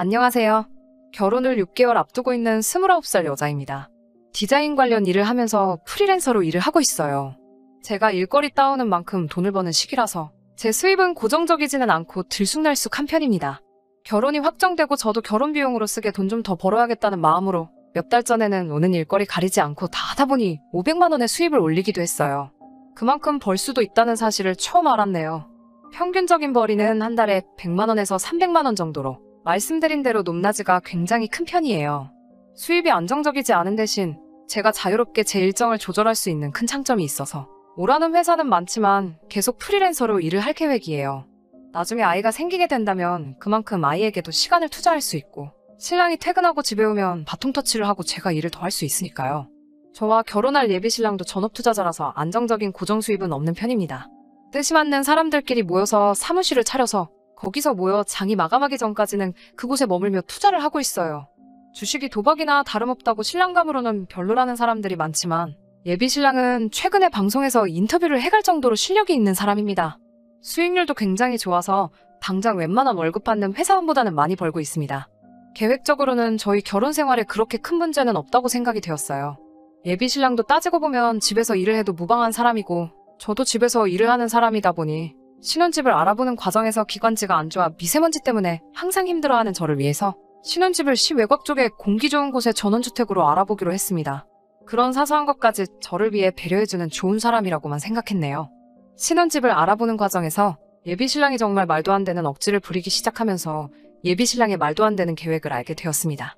안녕하세요. 결혼을 6개월 앞두고 있는 29살 여자입니다. 디자인 관련 일을 하면서 프리랜서로 일을 하고 있어요. 제가 일거리 따오는 만큼 돈을 버는 시기라서 제 수입은 고정적이지는 않고 들쑥날쑥한 편입니다. 결혼이 확정되고 저도 결혼 비용으로 쓰게 돈 좀 더 벌어야겠다는 마음으로 몇 달 전에는 오는 일거리 가리지 않고 다 하다 보니 500만 원의 수입을 올리기도 했어요. 그만큼 벌 수도 있다는 사실을 처음 알았네요. 평균적인 벌이는 한 달에 100만 원에서 300만 원 정도로 말씀드린 대로 높낮이가 굉장히 큰 편이에요. 수입이 안정적이지 않은 대신 제가 자유롭게 제 일정을 조절할 수 있는 큰 장점이 있어서 오라는 회사는 많지만 계속 프리랜서로 일을 할 계획이에요. 나중에 아이가 생기게 된다면 그만큼 아이에게도 시간을 투자할 수 있고 신랑이 퇴근하고 집에 오면 바통 터치를 하고 제가 일을 더 할 수 있으니까요. 저와 결혼할 예비신랑도 전업투자자라서 안정적인 고정수입은 없는 편입니다. 뜻이 맞는 사람들끼리 모여서 사무실을 차려서 거기서 모여 장이 마감하기 전까지는 그곳에 머물며 투자를 하고 있어요. 주식이 도박이나 다름없다고 신랑감으로는 별로라는 사람들이 많지만 예비신랑은 최근에 방송에서 인터뷰를 해갈 정도로 실력이 있는 사람입니다. 수익률도 굉장히 좋아서 당장 웬만한 월급 받는 회사원보다는 많이 벌고 있습니다. 계획적으로는 저희 결혼 생활에 그렇게 큰 문제는 없다고 생각이 되었어요. 예비신랑도 따지고 보면 집에서 일을 해도 무방한 사람이고 저도 집에서 일을 하는 사람이다 보니 신혼집을 알아보는 과정에서 기관지가 안 좋아 미세먼지 때문에 항상 힘들어하는 저를 위해서 신혼집을 시 외곽 쪽에 공기 좋은 곳에 전원주택으로 알아보기로 했습니다. 그런 사소한 것까지 저를 위해 배려해주는 좋은 사람이라고만 생각했네요. 신혼집을 알아보는 과정에서 예비신랑이 정말 말도 안 되는 억지를 부리기 시작하면서 예비신랑의 말도 안 되는 계획을 알게 되었습니다.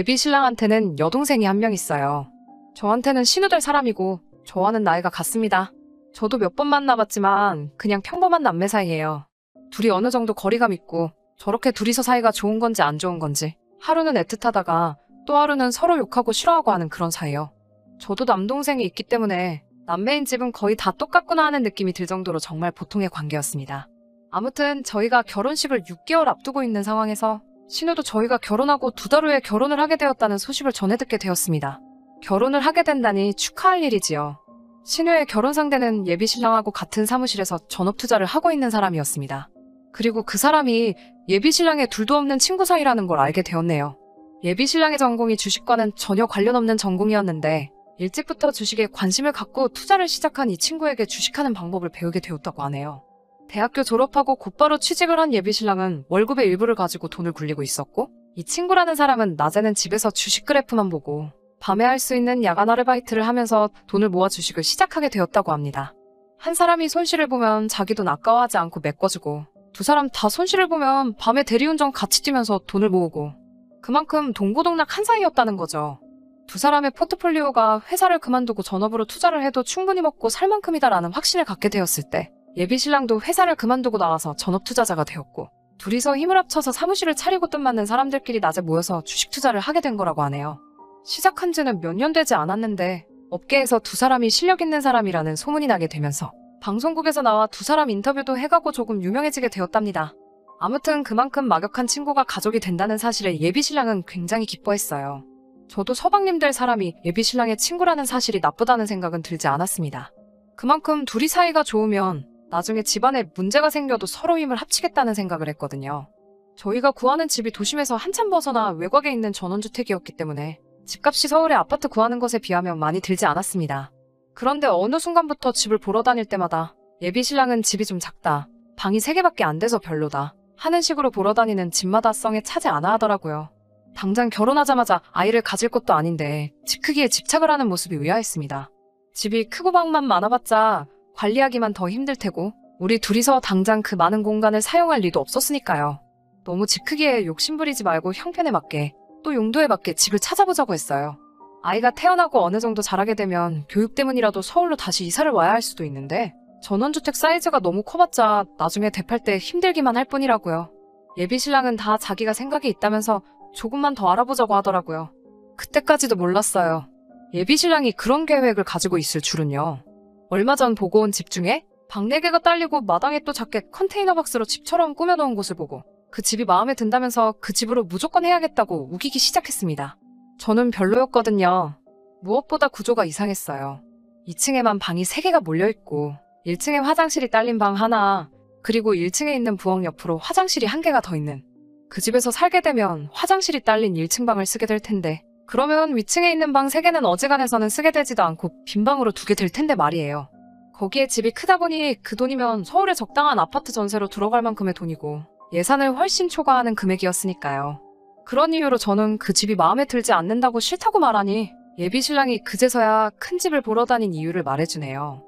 예비신랑한테는 여동생이 한 명 있어요. 저한테는 신우될 사람이고 저와는 나이가 같습니다. 저도 몇 번 만나봤지만 그냥 평범한 남매 사이예요. 둘이 어느 정도 거리감 있고 저렇게 둘이서 사이가 좋은 건지 안 좋은 건지 하루는 애틋하다가 또 하루는 서로 욕하고 싫어하고 하는 그런 사이요. 저도 남동생이 있기 때문에 남매인 집은 거의 다 똑같구나 하는 느낌이 들 정도로 정말 보통의 관계였습니다. 아무튼 저희가 결혼식을 6개월 앞두고 있는 상황에서 신우도 저희가 결혼하고 2달 후에 결혼을 하게 되었다는 소식을 전해 듣게 되었습니다. 결혼을 하게 된다니 축하할 일이지요. 신우의 결혼 상대는 예비신랑하고 같은 사무실에서 전업투자를 하고 있는 사람이었습니다. 그리고 그 사람이 예비신랑의 둘도 없는 친구 사이라는 걸 알게 되었네요. 예비신랑의 전공이 주식과는 전혀 관련 없는 전공이었는데 일찍부터 주식에 관심을 갖고 투자를 시작한 이 친구에게 주식하는 방법을 배우게 되었다고 하네요. 대학교 졸업하고 곧바로 취직을 한 예비신랑은 월급의 일부를 가지고 돈을 굴리고 있었고 이 친구라는 사람은 낮에는 집에서 주식 그래프만 보고 밤에 할 수 있는 야간 아르바이트를 하면서 돈을 모아 주식을 시작하게 되었다고 합니다. 한 사람이 손실을 보면 자기 돈 아까워하지 않고 메꿔주고 두 사람 다 손실을 보면 밤에 대리운전 같이 뛰면서 돈을 모으고 그만큼 동고동락한 사이였다는 거죠. 두 사람의 포트폴리오가 회사를 그만두고 전업으로 투자를 해도 충분히 먹고 살 만큼이다라는 확신을 갖게 되었을 때 예비신랑도 회사를 그만두고 나와서 전업투자자가 되었고 둘이서 힘을 합쳐서 사무실을 차리고 뜻맞는 사람들끼리 낮에 모여서 주식 투자를 하게 된 거라고 하네요. 시작한 지는 몇 년 되지 않았는데 업계에서 두 사람이 실력 있는 사람이라는 소문이 나게 되면서 방송국에서 나와 두 사람 인터뷰도 해가고 조금 유명해지게 되었답니다. 아무튼 그만큼 막역한 친구가 가족이 된다는 사실에 예비신랑은 굉장히 기뻐했어요. 저도 서방님 될 사람이 예비신랑의 친구라는 사실이 나쁘다는 생각은 들지 않았습니다. 그만큼 둘이 사이가 좋으면 나중에 집안에 문제가 생겨도 서로 힘을 합치겠다는 생각을 했거든요. 저희가 구하는 집이 도심에서 한참 벗어나 외곽에 있는 전원주택이었기 때문에 집값이 서울의 아파트 구하는 것에 비하면 많이 들지 않았습니다. 그런데 어느 순간부터 집을 보러 다닐 때마다 예비신랑은 집이 좀 작다, 방이 3개밖에 안 돼서 별로다 하는 식으로 보러 다니는 집마다 성에 차지 않아 하더라고요. 당장 결혼하자마자 아이를 가질 것도 아닌데 집 크기에 집착을 하는 모습이 의아했습니다. 집이 크고 방만 많아봤자 관리하기만 더 힘들 테고 우리 둘이서 당장 그 많은 공간을 사용할 리도 없었으니까요. 너무 집 크기에 욕심부리지 말고 형편에 맞게 또 용도에 맞게 집을 찾아보자고 했어요. 아이가 태어나고 어느 정도 자라게 되면 교육 때문이라도 서울로 다시 이사를 와야 할 수도 있는데 전원주택 사이즈가 너무 커봤자 나중에 대팔 때 힘들기만 할 뿐이라고요. 예비신랑은 다 자기가 생각이 있다면서 조금만 더 알아보자고 하더라고요. 그때까지도 몰랐어요. 예비신랑이 그런 계획을 가지고 있을 줄은요. 얼마 전 보고 온 집 중에 방 4개가 딸리고 마당에 또 작게 컨테이너 박스로 집처럼 꾸며놓은 곳을 보고 그 집이 마음에 든다면서 그 집으로 무조건 해야겠다고 우기기 시작했습니다. 저는 별로였거든요. 무엇보다 구조가 이상했어요. 2층에만 방이 3개가 몰려있고 1층에 화장실이 딸린 방 하나, 그리고 1층에 있는 부엌 옆으로 화장실이 1개가 더 있는 그 집에서 살게 되면 화장실이 딸린 1층 방을 쓰게 될 텐데 그러면 위층에 있는 방 3개는 어지간해서는 쓰게 되지도 않고 빈 방으로 두게 될 텐데 말이에요. 거기에 집이 크다 보니 그 돈이면 서울에 적당한 아파트 전세로 들어갈 만큼의 돈이고 예산을 훨씬 초과하는 금액이었으니까요. 그런 이유로 저는 그 집이 마음에 들지 않는다고 싫다고 말하니 예비 신랑이 그제서야 큰 집을 보러 다닌 이유를 말해주네요.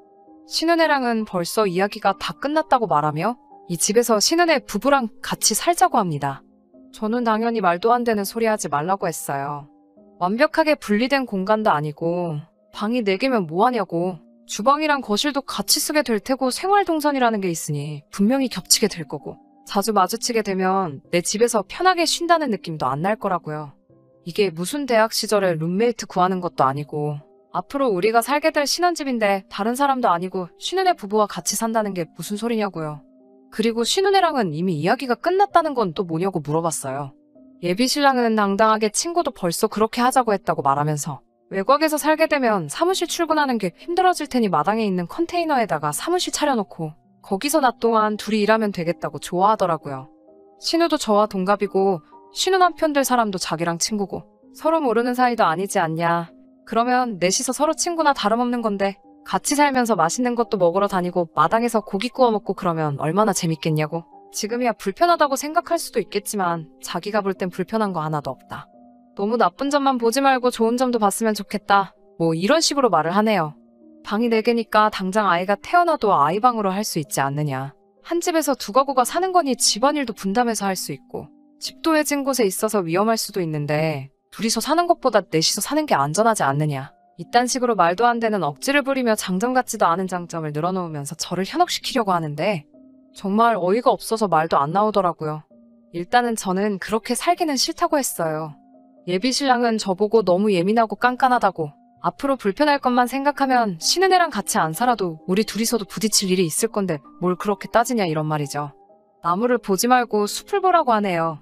신은혜랑은 벌써 이야기가 다 끝났다고 말하며 이 집에서 신은혜 부부랑 같이 살자고 합니다. 저는 당연히 말도 안 되는 소리 하지 말라고 했어요. 완벽하게 분리된 공간도 아니고 방이 4개면 뭐하냐고. 주방이랑 거실도 같이 쓰게 될 테고 생활동선이라는 게 있으니 분명히 겹치게 될 거고 자주 마주치게 되면 내 집에서 편하게 쉰다는 느낌도 안 날 거라고요. 이게 무슨 대학 시절에 룸메이트 구하는 것도 아니고 앞으로 우리가 살게 될 신혼집인데 다른 사람도 아니고 신은혜 부부와 같이 산다는 게 무슨 소리냐고요. 그리고 신은혜랑은 이미 이야기가 끝났다는 건 또 뭐냐고 물어봤어요. 예비 신랑은 당당하게 친구도 벌써 그렇게 하자고 했다고 말하면서 외곽에서 살게 되면 사무실 출근하는 게 힘들어질 테니 마당에 있는 컨테이너에다가 사무실 차려놓고 거기서 낮 동안 둘이 일하면 되겠다고 좋아하더라고요. 신우도 저와 동갑이고 신우 남편 될 사람도 자기랑 친구고 서로 모르는 사이도 아니지 않냐. 그러면 넷이서 서로 친구나 다름없는 건데 같이 살면서 맛있는 것도 먹으러 다니고 마당에서 고기 구워 먹고 그러면 얼마나 재밌겠냐고. 지금이야 불편하다고 생각할 수도 있겠지만 자기가 볼 땐 불편한 거 하나도 없다. 너무 나쁜 점만 보지 말고 좋은 점도 봤으면 좋겠다. 뭐 이런 식으로 말을 하네요. 방이 4개니까 당장 아이가 태어나도 아이방으로 할 수 있지 않느냐. 한 집에서 두 가구가 사는 거니 집안일도 분담해서 할 수 있고 집도 해진 곳에 있어서 위험할 수도 있는데 둘이서 사는 것보다 넷이서 사는 게 안전하지 않느냐. 이딴 식으로 말도 안 되는 억지를 부리며 장점 같지도 않은 장점을 늘어놓으면서 저를 현혹시키려고 하는데 정말 어이가 없어서 말도 안 나오더라고요. 일단은 저는 그렇게 살기는 싫다고 했어요. 예비 신랑은 저보고 너무 예민하고 깐깐하다고 앞으로 불편할 것만 생각하면 신은혜랑 같이 안 살아도 우리 둘이서도 부딪힐 일이 있을 건데 뭘 그렇게 따지냐 이런 말이죠. 나무를 보지 말고 숲을 보라고 하네요.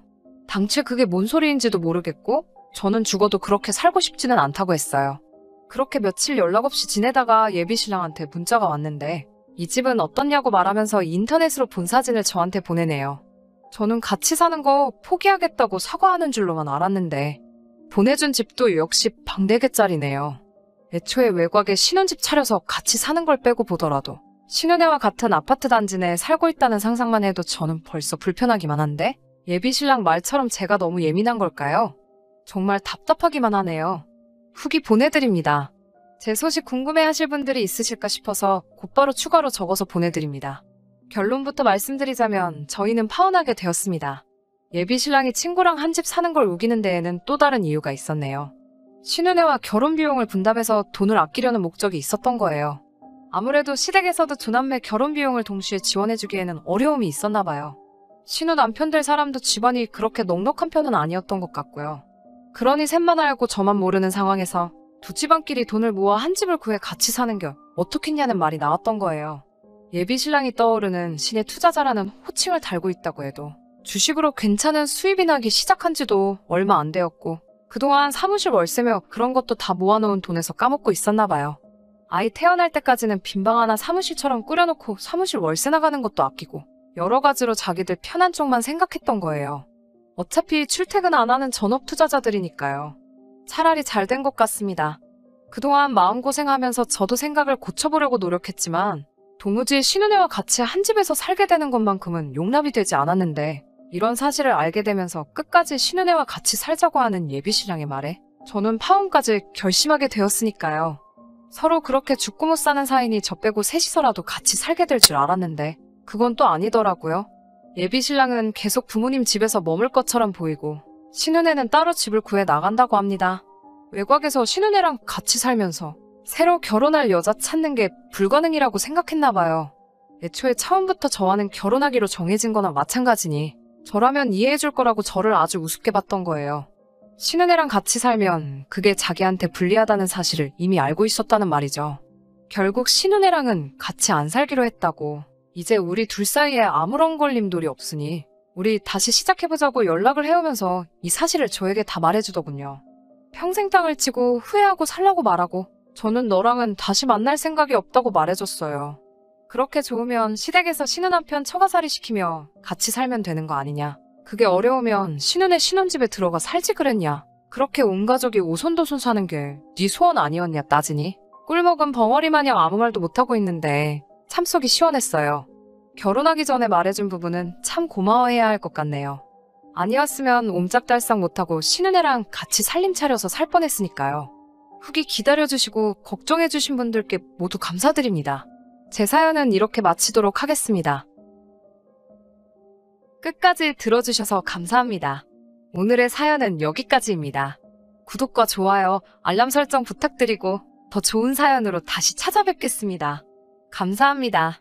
당최 그게 뭔 소리인지도 모르겠고 저는 죽어도 그렇게 살고 싶지는 않다고 했어요. 그렇게 며칠 연락 없이 지내다가 예비 신랑한테 문자가 왔는데 이 집은 어떻냐고 말하면서 인터넷으로 본 사진을 저한테 보내네요. 저는 같이 사는 거 포기하겠다고 사과하는 줄로만 알았는데 보내준 집도 역시 방 4개짜리네요. 애초에 외곽에 신혼집 차려서 같이 사는 걸 빼고 보더라도 신혼애와 같은 아파트 단지 내에 살고 있다는 상상만 해도 저는 벌써 불편하기만 한데 예비 신랑 말처럼 제가 너무 예민한 걸까요? 정말 답답하기만 하네요. 후기 보내드립니다. 제 소식 궁금해하실 분들이 있으실까 싶어서 곧바로 추가로 적어서 보내드립니다. 결론부터 말씀드리자면 저희는 파혼하게 되었습니다. 예비 신랑이 친구랑 한 집 사는 걸 우기는 데에는 또 다른 이유가 있었네요. 신혼애와 결혼 비용을 분담해서 돈을 아끼려는 목적이 있었던 거예요. 아무래도 시댁에서도 조남매 결혼 비용을 동시에 지원해주기에는 어려움이 있었나 봐요. 신우 남편 될 사람도 집안이 그렇게 넉넉한 편은 아니었던 것 같고요. 그러니 셋만 알고 저만 모르는 상황에서 두 집안끼리 돈을 모아 한 집을 구해 같이 사는 게 어떻겠냐는 말이 나왔던 거예요. 예비 신랑이 떠오르는 신의 투자자라는 호칭을 달고 있다고 해도 주식으로 괜찮은 수입이 나기 시작한 지도 얼마 안 되었고 그동안 사무실 월세며 그런 것도 다 모아놓은 돈에서 까먹고 있었나 봐요. 아이 태어날 때까지는 빈방 하나 사무실처럼 꾸려놓고 사무실 월세 나가는 것도 아끼고 여러 가지로 자기들 편한 쪽만 생각했던 거예요. 어차피 출퇴근 안 하는 전업 투자자들이니까요. 차라리 잘 된 것 같습니다. 그동안 마음고생하면서 저도 생각을 고쳐보려고 노력했지만 도무지 신은혜와 같이 한 집에서 살게 되는 것만큼은 용납이 되지 않았는데 이런 사실을 알게 되면서 끝까지 신은혜와 같이 살자고 하는 예비 신랑의 말에 저는 파혼까지 결심하게 되었으니까요. 서로 그렇게 죽고 못 사는 사이니 저 빼고 셋이서라도 같이 살게 될 줄 알았는데 그건 또 아니더라고요. 예비 신랑은 계속 부모님 집에서 머물 것처럼 보이고 신은혜는 따로 집을 구해 나간다고 합니다. 외곽에서 신은혜랑 같이 살면서 새로 결혼할 여자 찾는 게 불가능이라고 생각했나 봐요. 애초에 처음부터 저와는 결혼하기로 정해진 거나 마찬가지니 저라면 이해해줄 거라고 저를 아주 우습게 봤던 거예요. 신은혜랑 같이 살면 그게 자기한테 불리하다는 사실을 이미 알고 있었다는 말이죠. 결국 신은혜랑은 같이 안 살기로 했다고 이제 우리 둘 사이에 아무런 걸림돌이 없으니 우리 다시 시작해보자고 연락을 해오면서 이 사실을 저에게 다 말해주더군요. 평생 땅을 치고 후회하고 살라고 말하고 저는 너랑은 다시 만날 생각이 없다고 말해줬어요. 그렇게 좋으면 시댁에서 신우 남편 처가살이 시키며 같이 살면 되는 거 아니냐. 그게 어려우면 신혼의 신혼집에 들어가 살지 그랬냐. 그렇게 온 가족이 오손도손 사는 게 네 소원 아니었냐 따지니. 꿀먹은 벙어리 마냥 아무 말도 못하고 있는데 참 속이 시원했어요. 결혼하기 전에 말해준 부부는 참 고마워해야 할 것 같네요. 아니었으면 옴짝달싹 못하고 신은혜랑 같이 살림 차려서 살 뻔했으니까요. 후기 기다려주시고 걱정해주신 분들께 모두 감사드립니다. 제 사연은 이렇게 마치도록 하겠습니다. 끝까지 들어주셔서 감사합니다. 오늘의 사연은 여기까지입니다. 구독과 좋아요, 알람 설정 부탁드리고 더 좋은 사연으로 다시 찾아뵙겠습니다. 감사합니다.